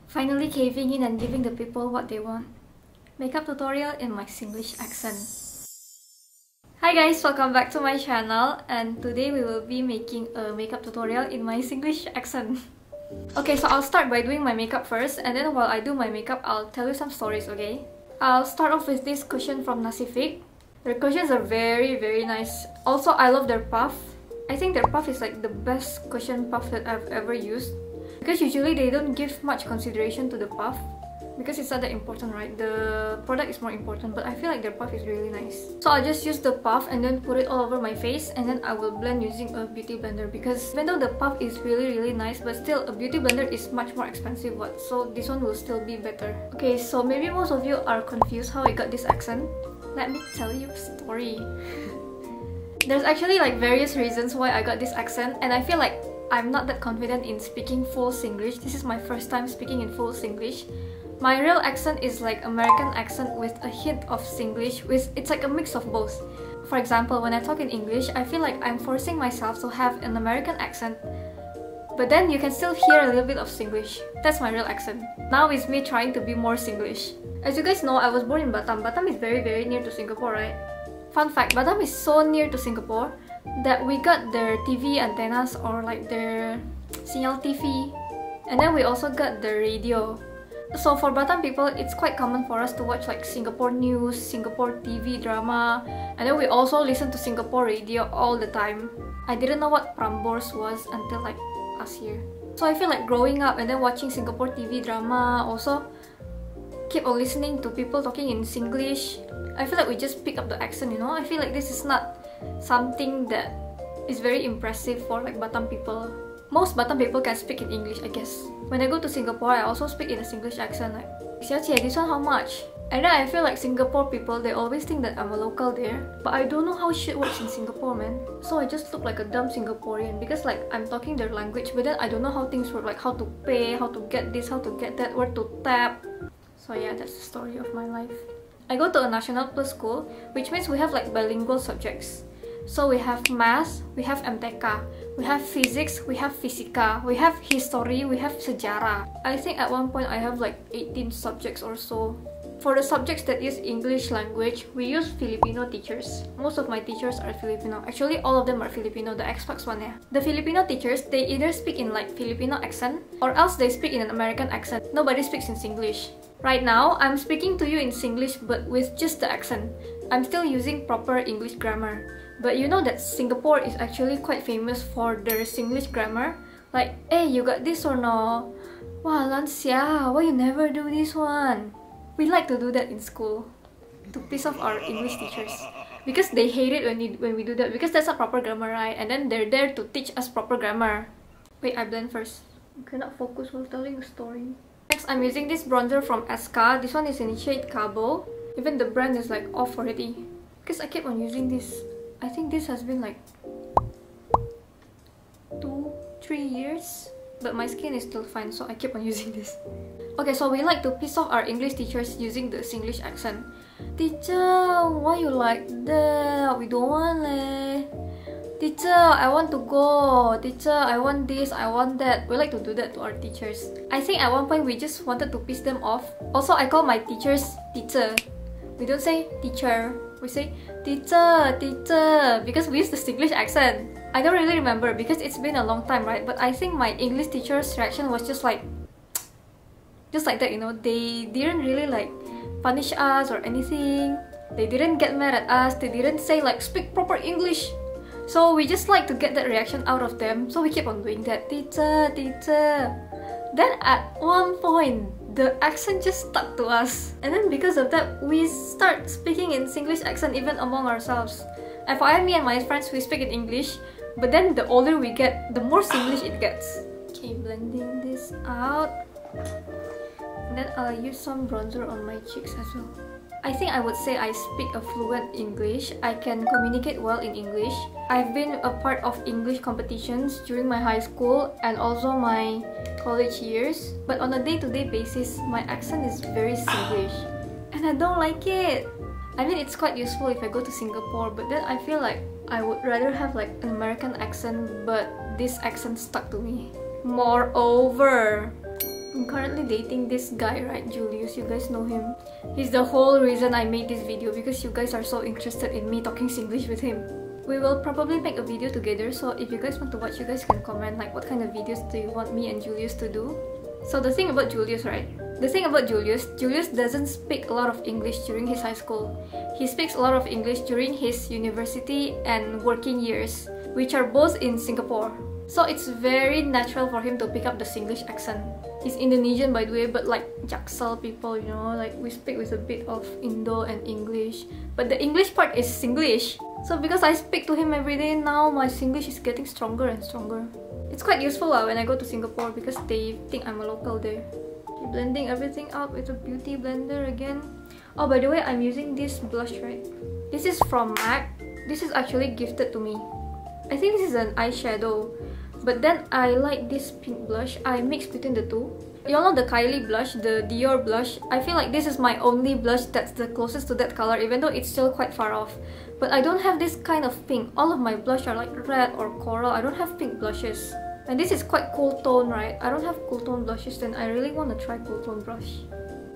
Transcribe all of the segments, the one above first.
Finally caving in and giving the people what they want. Makeup tutorial in my Singlish accent. Hi guys, welcome back to my channel, and today we will be making a makeup tutorial in my Singlish accent. Okay, so I'll start by doing my makeup first, and then while I do my makeup, I'll tell you some stories, okay? I'll start off with this cushion from Nasifik. Their cushions are very nice. Also, I love their puff. I think their puff is like the best cushion puff that I've ever used. Because usually they don't give much consideration to the puff. Because it's not that important, right? The product is more important, but I feel like their puff is really nice. So I'll just use the puff and then put it all over my face, and then I will blend using a beauty blender. Because even though the puff is really nice, but still a beauty blender is much more expensive one. So this one will still be better. Okay, so maybe most of you are confused how I got this accent. Let me tell you a story. There's actually like various reasons why I got this accent, and I feel like I'm not that confident in speaking full Singlish. This is my first time speaking in full Singlish. My real accent is like American accent with a hint of Singlish. It's like a mix of both. For example, when I talk in English, I feel like I'm forcing myself to have an American accent, but then you can still hear a little bit of Singlish. That's my real accent. Now it's me trying to be more Singlish. As you guys know, I was born in Batam. Batam is very near to Singapore, right? Fun fact, Batam is so near to Singapore that we got their TV antennas, or like their signal TV, and then we also got the radio. So for Batam people, it's quite common for us to watch like Singapore news, Singapore TV drama, and then we also listen to Singapore radio all the time. I didn't know what Prambors was until like last year. So I feel like growing up and then watching Singapore TV drama, also keep on listening to people talking in Singlish, I feel like we just pick up the accent, you know? I feel like this is not something that is very impressive for like Batam people. Most Batam people can speak in English, I guess. When I go to Singapore, I also speak in a Singlish accent, like, "Xiaoqie, this one how much?" And then I feel like Singapore people, they always think that I'm a local there, but I don't know how shit works in Singapore, man. So I just look like a dumb Singaporean because like I'm talking their language, but then I don't know how things work, like how to pay, how to get this, how to get that, where to tap. So yeah, that's the story of my life. I go to a National Plus school, which means we have like bilingual subjects. So we have math, we have MTK, we have physics, we have fisika, we have history, we have sejarah. I think at one point I have like 18 subjects or so. For the subjects that use English language, we use Filipino teachers. Most of my teachers are Filipino. Actually, all of them are Filipino, the Xbox one, yeah. The Filipino teachers, they either speak in like Filipino accent, or else they speak in an American accent. Nobody speaks in Singlish. Right now, I'm speaking to you in Singlish but with just the accent. I'm still using proper English grammar. But you know that Singapore is actually quite famous for their Singlish grammar. Like, hey, you got this or no? Wah, Lansia, why you never do this one? We like to do that in school to piss off our English teachers. Because they hate it when we do that, because that's not proper grammar, right? And then they're there to teach us proper grammar. Wait, I blend first. I cannot focus while telling a story. Next, I'm using this bronzer from SK. This one is in shade Cabo. Even the brand is like off already. Because I keep on using this. I think this has been like 2-3 years, but my skin is still fine, so I keep on using this. Okay, so we like to piss off our English teachers using the Singlish accent. "Teacher, why you like that? We don't want leh. Teacher, I want to go. Teacher, I want this, I want that." We like to do that to our teachers. I think at one point we just wanted to piss them off. Also, I call my teachers teacher. We don't say teacher, we say teacher, teacher, because we use the Singlish accent. I don't really remember because it's been a long time, right? But I think my English teacher's reaction was just like that, you know. They didn't really like punish us or anything. They didn't get mad at us. They didn't say like, "Speak proper English." So we just like to get that reaction out of them. So we keep on doing that. Teacher, teacher. Then at one point, the accent just stuck to us. And then because of that, we start speaking in Singlish accent even among ourselves. FYI, me and my friends, we speak in English. But then the older we get, the more Singlish it gets. Okay, blending this out. And then I'll use some bronzer on my cheeks as well. I think I would say I speak a fluent English. I can communicate well in English. I've been a part of English competitions during my high school and also my college years. But on a day-to-day basis, my accent is very Singlish. And I don't like it. I mean, it's quite useful if I go to Singapore, but then I feel like I would rather have like an American accent, but this accent stuck to me. Moreover, I'm currently dating this guy, right, Julius, you guys know him. He's the whole reason I made this video, because you guys are so interested in me talking Singlish with him. We will probably make a video together, so if you guys want to watch, you guys can comment like what kind of videos do you want me and Julius to do. So the thing about Julius, right? The thing about Julius doesn't speak a lot of English during his high school. He speaks a lot of English during his university and working years, which are both in Singapore. So it's very natural for him to pick up the Singlish accent. He's Indonesian by the way, but like Jaksel people, you know, like we speak with a bit of Indo and English. But the English part is Singlish. So because I speak to him every day now, my Singlish is getting stronger and stronger. It's quite useful when I go to Singapore because they think I'm a local there. Keep blending everything out with a beauty blender again. Oh, by the way, I'm using this blush, right? This is from MAC. This is actually gifted to me. I think this is an eyeshadow. But then I like this pink blush. I mixed between the two. Y'all know the Kylie blush, the Dior blush. I feel like this is my only blush that's the closest to that color, even though it's still quite far off. But I don't have this kind of pink. All of my blush are like red or coral. I don't have pink blushes. And this is quite cool tone, right? I don't have cool tone blushes, then I really want to try cool tone blush.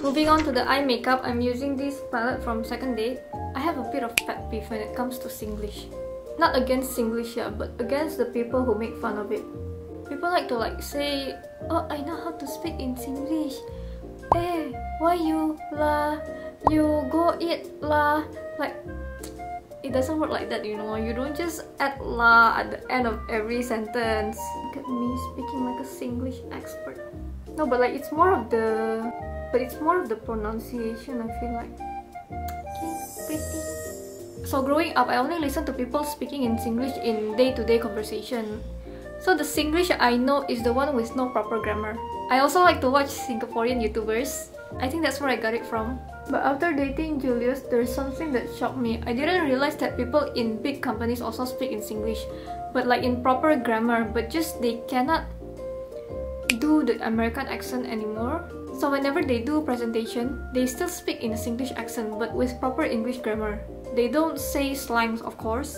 Moving on to the eye makeup, I'm using this palette from Second Date. I have a bit of pet peeve when it comes to Singlish. Not against Singlish, yeah, but against the people who make fun of it. People like to say, oh, I know how to speak in Singlish. Eh, why you lah? You go eat lah. Like, it doesn't work like that, you know. You don't just add la at the end of every sentence. Look at me speaking like a Singlish expert. No, but like it's more of the pronunciation, I feel like. Okay, pretty. So growing up, I only listened to people speaking in Singlish in day-to-day conversation. So the Singlish I know is the one with no proper grammar. I also like to watch Singaporean YouTubers. I think that's where I got it from. But after dating Julius, there's something that shocked me. I didn't realize that people in big companies also speak in Singlish, but like in proper grammar, but just they cannot do the American accent anymore. So whenever they do presentation, they still speak in a Singlish accent, but with proper English grammar. They don't say slangs, of course.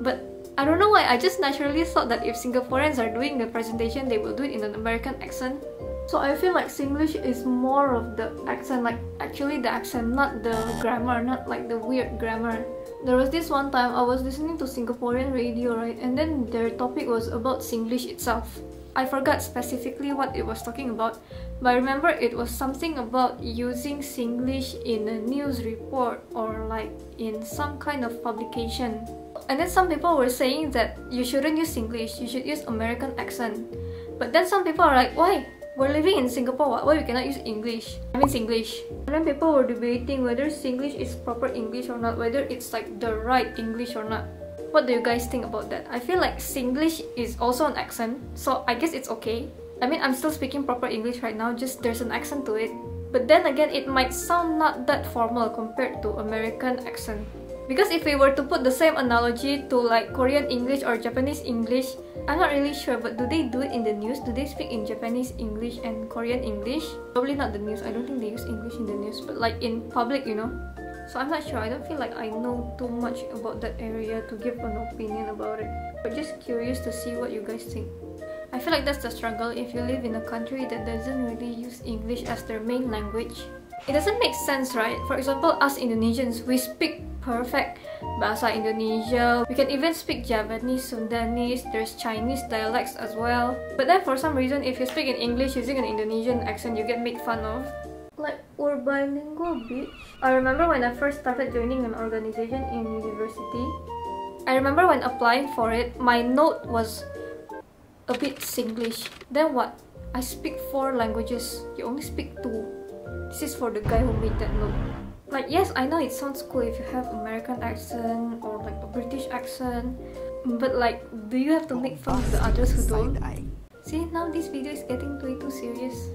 But I don't know why, I just naturally thought that if Singaporeans are doing the presentation, they will do it in an American accent. So I feel like Singlish is more of the accent, like actually the accent, not the grammar, not like the weird grammar. There was this one time I was listening to Singaporean radio, right, and then their topic was about Singlish itself. I forgot specifically what it was talking about, but I remember it was something about using Singlish in a news report or like in some kind of publication. And then some people were saying that you shouldn't use Singlish, you should use American accent. But then some people are like, why? We're living in Singapore, why we cannot use English? I mean Singlish. And then people were debating whether Singlish is proper English or not, whether it's like the right English or not. What do you guys think about that? I feel like Singlish is also an accent, so I guess it's okay. I mean, I'm still speaking proper English right now, just there's an accent to it. But then again, it might sound not that formal compared to American accent. Because if we were to put the same analogy to like Korean English or Japanese English, I'm not really sure, but do they do it in the news? Do they speak in Japanese English and Korean English? Probably not the news, I don't think they use English in the news, but like in public, you know? So I'm not sure, I don't feel like I know too much about that area to give an opinion about it. But just curious to see what you guys think. I feel like that's the struggle if you live in a country that doesn't really use English as their main language. It doesn't make sense, right? For example, us Indonesians, we speak perfect Bahasa Indonesia. We can even speak Javanese, Sundanese, there's Chinese dialects as well. But then for some reason, if you speak in English using an Indonesian accent, you get made fun of. Like, we're bilingual, bitch. I remember when I first started joining an organization in university. I remember when applying for it, my note was a bit Singlish. Then what? I speak 4 languages. You only speak 2. This is for the guy who made that note. Like, yes, I know it sounds cool if you have American accent or like a British accent, but like, do you have to make fun of the others who don't? See, now this video is getting way too serious.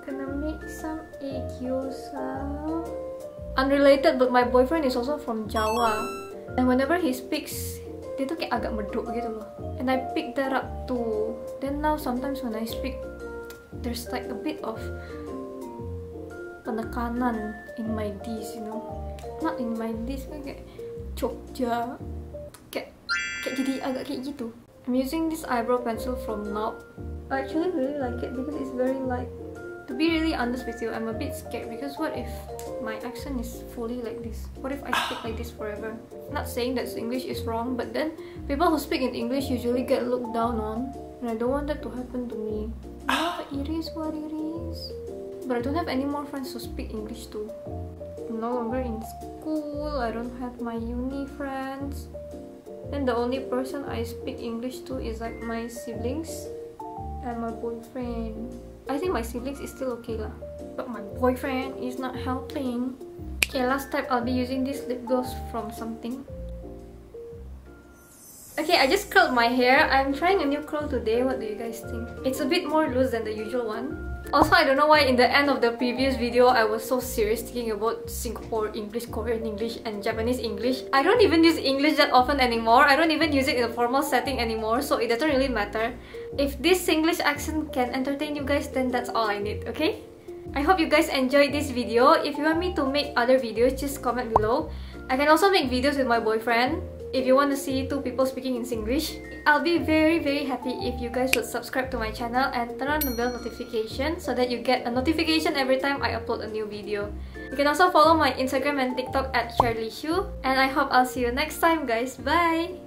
Gonna make some egg gyoza. Unrelated, but my boyfriend is also from Jawa, and whenever he speaks, dia tuh kayak agak medok gitu loh. And I picked that up too. Then now sometimes when I speak, there's like a bit of penekanan in my D's, you know, not in my D's, kayak Jogja, kayak jadi agak kayak gitu. I'm using this eyebrow pencil from Knob. I actually really like it because it's very light. be really honest with you, I'm a bit scared because what if my accent is fully like this? What if I speak like this forever? Not saying that English is wrong, but then people who speak in English usually get looked down on, and I don't want that to happen to me. No, it is what it is. But I don't have any more friends who speak English too. I'm no longer in school, I don't have my uni friends. Then the only person I speak English to is like my siblings and my boyfriend. I think my siblings is still okay lah, but my boyfriend is not helping. Okay, last time I'll be using this lip gloss from something. Okay, I just curled my hair. I'm trying a new curl today. What do you guys think? It's a bit more loose than the usual one. Also, I don't know why in the end of the previous video I was so serious thinking about Singapore English, Korean English and Japanese English. I don't even use English that often anymore. I don't even use it in a formal setting anymore, so it doesn't really matter. If this Singlish accent can entertain you guys, then that's all I need, okay? I hope you guys enjoyed this video. If you want me to make other videos, just comment below. I can also make videos with my boyfriend. If you want to see two people speaking in Singlish, I'll be very happy if you guys would subscribe to my channel and turn on the bell notification so that you get a notification every time I upload a new video. You can also follow my Instagram and TikTok at Sherly. And I hope I'll see you next time, guys. Bye!